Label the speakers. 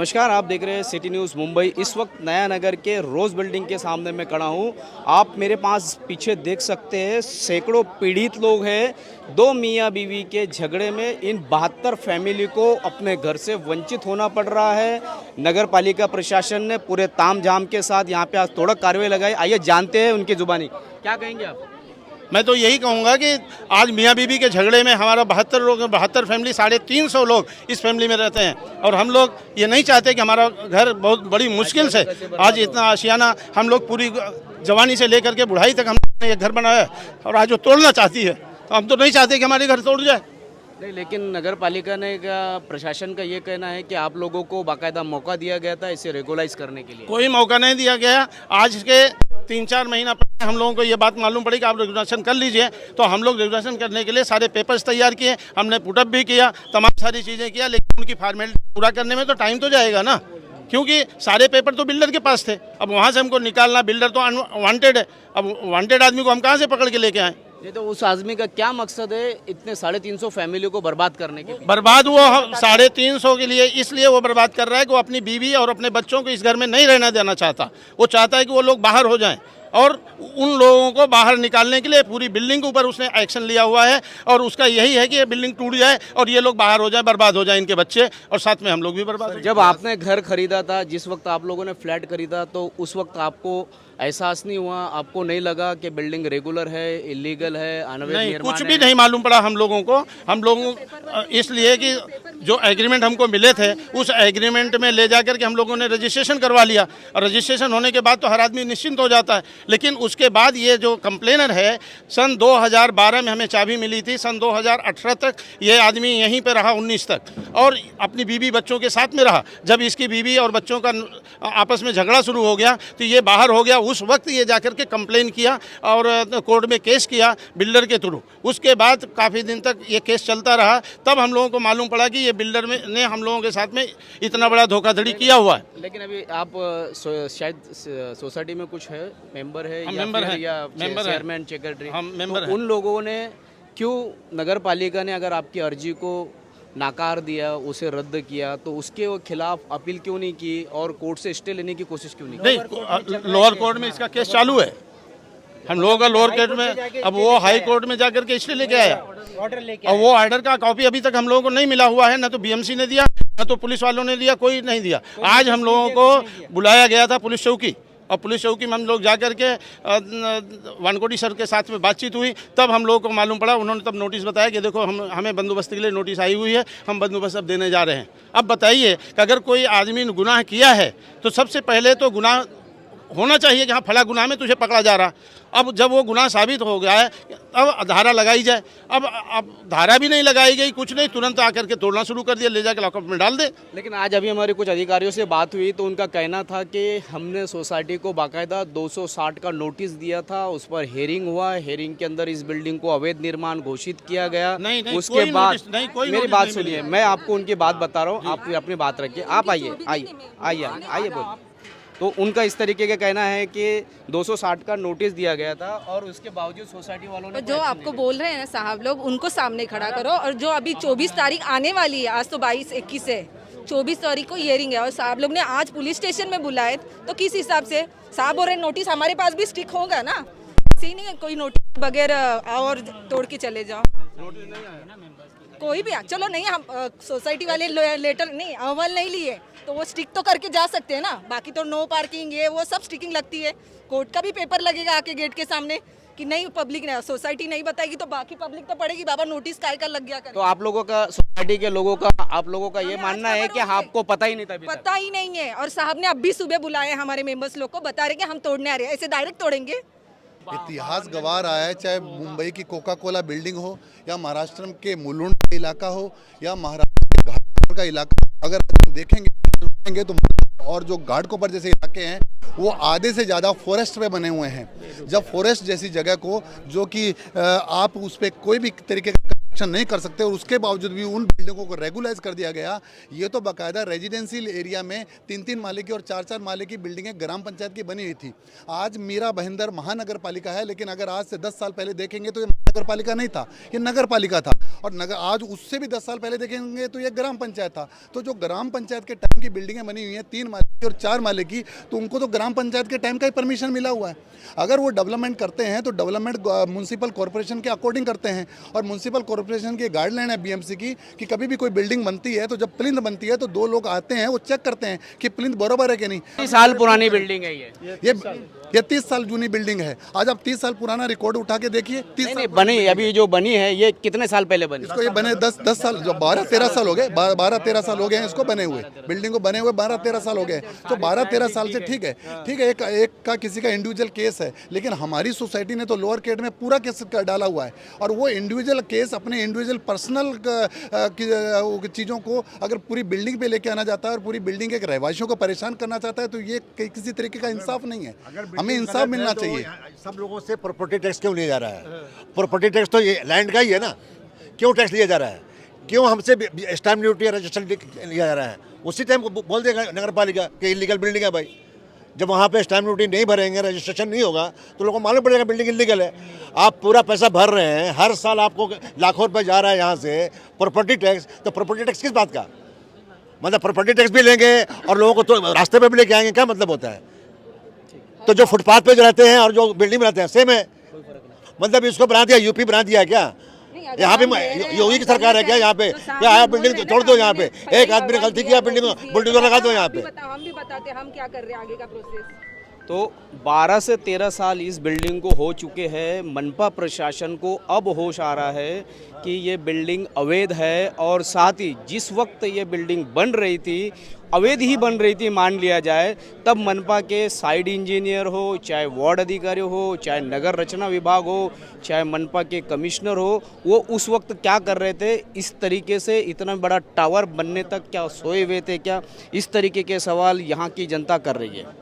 Speaker 1: नमस्कार, आप देख रहे हैं सिटी न्यूज़ मुंबई। इस वक्त नया नगर के रोज़ बिल्डिंग के सामने मैं खड़ा हूँ। आप मेरे पास पीछे देख सकते हैं, सैकड़ों पीड़ित लोग हैं। दो मियाँ बीवी के झगड़े में इन 72 फैमिली को अपने घर से वंचित होना पड़ रहा है। नगर पालिका प्रशासन ने पूरे तामझाम के साथ यहाँ पे आज तोड़क कार्रवाई लगाई। आइए जानते हैं उनकी जुबानी। क्या कहेंगे आप?
Speaker 2: मैं तो यही कहूँगा कि आज मियाँ बीवी के झगड़े में हमारा 72 फैमिली 350 लोग इस फैमिली में रहते हैं और हम लोग ये नहीं चाहते कि हमारा घर बहुत बड़ी मुश्किल से आज इतना आशियाना हम लोग पूरी जवानी से लेकर के बुढ़ाई तक हमने ये घर बनाया और आज वो तोड़ना चाहती है। तो हम तो नहीं चाहते कि हमारे घर तोड़ जाए।
Speaker 1: नहीं, लेकिन नगर पालिका ने प्रशासन का ये कहना है कि आप लोगों को बाकायदा मौका दिया गया था इसे रेगुलाइज करने के लिए।
Speaker 2: कोई मौका नहीं दिया गया। आज के 3-4 महीना पहले हम लोगों को ये बात मालूम पड़ी कि आप रेगुलेशन कर लीजिए, तो हम लोग रेगुलेशन करने के लिए सारे पेपर्स तैयार किए, हमने पुटअप भी किया, तमाम सारी चीज़ें किया, लेकिन उनकी फॉर्मेलिटी पूरा करने में तो टाइम तो जाएगा ना, क्योंकि सारे पेपर तो बिल्डर के पास थे। अब वहाँ से हमको निकालना, बिल्डर तो अनवांटेड है, अब वांटेड आदमी को हम कहाँ से पकड़ के लेके आए?
Speaker 1: ये तो उस आदमी का क्या मकसद है इतने 350 फैमिली को बर्बाद करने के?
Speaker 2: बर्बाद वो 350 के लिए इसलिए वो बर्बाद कर रहा है कि वो अपनी बीवी और अपने बच्चों को इस घर में नहीं रहना देना चाहता। वो चाहता है कि वो लोग बाहर हो जाएं और उन लोगों को बाहर निकालने के लिए पूरी बिल्डिंग के ऊपर उसने एक्शन लिया हुआ है और उसका यही है कि ये बिल्डिंग टूट जाए और ये लोग बाहर हो जाए, बर्बाद हो जाए, इनके बच्चे और साथ में हम लोग भी बर्बाद हो जाए।
Speaker 1: जब आपने घर खरीदा था, जिस वक्त आप लोगों ने फ्लैट खरीदा, तो उस वक्त आपको एहसास नहीं हुआ, आपको नहीं लगा कि बिल्डिंग रेगुलर है, इलीगल है, अनवैध
Speaker 2: नहीं,
Speaker 1: निर्माण
Speaker 2: कुछ
Speaker 1: है?
Speaker 2: भी नहीं मालूम पड़ा हम लोगों इसलिए कि जो एग्रीमेंट हमको मिले थे उस एग्रीमेंट में ले जाकर के हम लोगों ने रजिस्ट्रेशन करवा लिया और रजिस्ट्रेशन होने के बाद तो हर आदमी निश्चिंत हो जाता है। लेकिन उसके बाद ये जो कंप्लेनर है, सन 2012 में हमें चाबी मिली थी, सन 2018 तक ये आदमी यहीं पे रहा, 19 तक, और अपनी बीवी बच्चों के साथ में रहा। जब इसकी बीवी और बच्चों का आपस में झगड़ा शुरू हो गया तो ये बाहर हो गया। उस वक्त ये जाकर के कंप्लेन किया और कोर्ट में केस किया बिल्डर के थ्रू। उसके बाद काफ़ी दिन तक ये केस चलता रहा, तब हम लोगों को मालूम पड़ा कि ये बिल्डर ने हम लोगों के साथ में इतना बड़ा धोखाधड़ी किया हुआ है।
Speaker 1: लेकिन अभी आप शायद सोसाइटी में कुछ है, मेंबर है
Speaker 2: हम
Speaker 1: या
Speaker 2: मेंबर
Speaker 1: फिर
Speaker 2: हैं,
Speaker 1: या
Speaker 2: मेंबर हैं।
Speaker 1: Chairman secretary?
Speaker 2: हम मेंबर हैं।
Speaker 1: उन लोगों ने क्यों, नगर पालिका ने अगर आपकी अर्जी को नाकार दिया, उसे रद्द किया, तो उसके खिलाफ अपील क्यों नहीं की और कोर्ट से स्टे लेने की कोशिश क्यों नहीं की?
Speaker 2: नहीं, लोअर कोर्ट में इसका केस चालू है। हम लोगों का लोअर कोर्ट में, अब वो हाई कोर्ट में जाकर के इसलिए लेके आया और वो ऑर्डर का कॉपी अभी तक हम लोगों को नहीं मिला हुआ है। ना तो बीएमसी ने दिया, ना तो पुलिस वालों ने दिया, कोई नहीं दिया। आज हम लोगों को बुलाया गया था पुलिस चौकी और पुलिस चौकी में हम लोग जाकर के वानकोटी सर के साथ में बातचीत हुई, तब हम लोगों को मालूम पड़ा। उन्होंने तब नोटिस बताया कि देखो हमें बंदोबस्त के लिए नोटिस आई हुई है, हम बंदोबस्त अब देने जा रहे हैं। अब बताइए कि अगर कोई आदमी ने गुनाह किया है तो सबसे पहले तो गुनाह होना चाहिए कि हाँ फला गुनाह में तुझे पकड़ा जा रहा। अब जब वो गुनाह साबित हो गया है अब धारा लगाई जाए। अब धारा भी नहीं लगाई गई, कुछ नहीं, तुरंत आकर के तोड़ना शुरू कर दिया, ले जाकर लॉकअप में डाल दे।
Speaker 1: लेकिन आज अभी हमारे कुछ अधिकारियों से बात हुई तो उनका कहना था कि हमने सोसाइटी को बाकायदा 260 का नोटिस दिया था, उस पर हेयरिंग हुआ, हेयरिंग के अंदर इस बिल्डिंग को अवैध निर्माण घोषित किया गया।
Speaker 2: नहीं,
Speaker 1: उसके
Speaker 2: कोई
Speaker 1: बाद
Speaker 2: नोटिस नहीं, कोई
Speaker 1: मेरी
Speaker 2: नोटिस
Speaker 1: बात
Speaker 2: नहीं
Speaker 1: सुनिए, मैं आपको उनकी बात बता रहा हूँ, आप अपनी बात रखिए। आप आइए आइए आइए आइए बोल। तो उनका इस तरीके का कहना है कि 260 का नोटिस दिया गया था और उसके बावजूद सोसाइटी वालों ने
Speaker 3: जो आपको बोल रहे हैं ना साहब लोग, उनको सामने खड़ा करो। और जो अभी 24 तारीख आने वाली है, आज तो 22-21 है, 24 तारीख को हियरिंग है और साहब लोग ने आज पुलिस स्टेशन में बुलाए, तो किस हिसाब से साहब बोल रहे नोटिस हमारे पास भी स्टिक होगा ना? सी नहीं है कोई नोटिस बगैर और तोड़ के चले जाओ। कोई भी चलो नहीं, हम सोसाइटी वाले लेटर नहीं, अहवाल नहीं लिए तो वो स्टिक तो करके जा सकते हैं ना। बाकी तो नो पार्किंग ये वो सब स्टिकिंग लगती है। कोर्ट का भी पेपर लगेगा आके गेट के सामने कि नहीं, पब्लिक ने, सोसाइटी नहीं बताएगी तो बाकी पब्लिक तो पड़ेगी, बाबा नोटिस काय का लग गया करे।
Speaker 1: तो आप लोगों का, सोसाइटी के लोगों का, आप लोगों का ये मानना है कि आपको पता ही नहीं था अभी तक?
Speaker 3: पता ही नहीं है। और साहब ने अब भी सुबह बुलाए हमारे मेंबर्स लोग को, बता रहे कि हम तोड़ने आ रहे हैं। ऐसे डायरेक्ट तोड़ेंगे?
Speaker 4: इतिहास गवाह रहा है, चाहे मुंबई की कोका कोला बिल्डिंग हो या महाराष्ट्र के मुलुंड का इलाका हो या महाराष्ट्र के घाटकोपर का इलाका। अगर हम देखेंगे तो और जो घाटकोपर जैसे इलाके हैं वो आधे से ज़्यादा फॉरेस्ट पे बने हुए हैं। जब फॉरेस्ट जैसी जगह को, जो कि आप उस पर कोई भी तरीके का एक्शन नहीं कर सकते और उसके बावजूद भी उन बिल्डिंगों को रेगुलाइज कर दिया गया। ये तो बाकायदा रेजिडेंशियल एरिया में 3-3 माले की और 4-4 माले की बिल्डिंगें ग्राम पंचायत की बनी हुई थी। आज मीरा भाईंदर महानगर पालिका है, लेकिन अगर आज से 10 साल पहले देखेंगे तो ये महानगर पालिका नहीं था, ये नगर पालिका था। और नगर आज उससे भी 10 साल पहले देखेंगे तो ये ग्राम पंचायत था। तो जो ग्राम पंचायत के टाइम की बिल्डिंगें बनी हुई हैं 3 माले की और 4 माले की, तो उनको तो ग्राम पंचायत के टाइम का ही परमिशन मिला हुआ है। अगर वो डेवलपमेंट करते हैं तो डेवलपमेंट म्यूनसिपल कॉर्पोरेशन के अकॉर्डिंग करते हैं, और म्यूनसिपल कॉर्पोरेशन की गाइडलाइन है बीएमसी की कि कभी भी कोई बिल्डिंग बनती है तो जब प्लिंथ बनती है तो 2 लोग आते हैं, वो चेक करते हैं कि प्लिंथ बराबर है कि नहीं।
Speaker 1: 30 साल पुरानी बिल्डिंग है
Speaker 4: ये 30 साल जूनी बिल्डिंग है। आज आप 30 साल पुराना रिकॉर्ड उठा के देखिए। 30
Speaker 1: नहीं
Speaker 4: साल
Speaker 1: बनी, अभी जो बनी है ये कितने साल पहले बनी?
Speaker 4: इसको ये बने 10 साल, जो 12-13 साल हो गए, 12-13 साल हो गए हैं इसको बने हुए, बिल्डिंग को बने हुए 12-13 साल हो गए। तो 12-13 साल से ठीक है, एक का किसी का इंडिविजुअल केस है, लेकिन हमारी सोसाइटी ने तो लोअर कोर्ट में पूरा केस डाला हुआ है। और वो इंडिविजुअल केस अपने इंडिविजुअल पर्सनल चीज़ों को अगर पूरी बिल्डिंग पे लेके आना चाहता है और पूरी बिल्डिंग के रहवासियों को परेशान करना चाहता है, तो ये किसी तरीके का इंसाफ नहीं है। हमें इंसाफ मिलना चाहिए।
Speaker 5: सब लोगों से प्रॉपर्टी टैक्स क्यों लिया जा रहा है? प्रॉपर्टी टैक्स तो ये लैंड का ही है ना, क्यों टैक्स लिया जा रहा है? क्यों हमसे स्टैम्प ड्यूटी या रजिस्ट्रेशन लिया जा रहा है? उसी टाइम बोल देगा नगर पालिका कि इलीगल बिल्डिंग है भाई। जब वहाँ पे स्टैम्प ड्यूटी नहीं भरेंगे, रजिस्ट्रेशन नहीं होगा, तो लोगों को मालूम पड़ेगा बिल्डिंग इलीगल है। आप पूरा पैसा भर रहे हैं, हर साल आपको लाखों रुपए जा रहा है यहाँ से प्रॉपर्टी टैक्स। तो प्रॉपर्टी टैक्स किस बात का? मतलब प्रॉपर्टी टैक्स भी लेंगे और लोगों को तो रास्ते पे भी लेके आएंगे, क्या मतलब होता है? तो जो फुटपाथ पे जो रहते हैं और जो बिल्डिंग में रहते हैं सेम है। मतलब इसको बना दिया, यूपी बना दिया क्या? यहाँ पे योगी की सरकार है क्या? यहाँ पे क्या आया बिल्डिंग तोड़ दो, यहाँ पे एक आदमी ने गलती किया, बिल्डिंग बुलडोजर लगा दो यहाँ पे।
Speaker 3: हम भी बताते हम क्या कर रहे हैं आगे का प्रोसेस।
Speaker 1: तो 12 से 13 साल इस बिल्डिंग को हो चुके हैं। मनपा प्रशासन को अब होश आ रहा है कि ये बिल्डिंग अवैध है, और साथ ही जिस वक्त ये बिल्डिंग बन रही थी, अवैध ही बन रही थी मान लिया जाए, तब मनपा के साइड इंजीनियर हो, चाहे वार्ड अधिकारी हो, चाहे नगर रचना विभाग हो, चाहे मनपा के कमिश्नर हो, वो उस वक्त क्या कर रहे थे? इस तरीके से इतना बड़ा टावर बनने तक क्या सोए हुए थे क्या? इस तरीके के सवाल यहाँ की जनता कर रही है।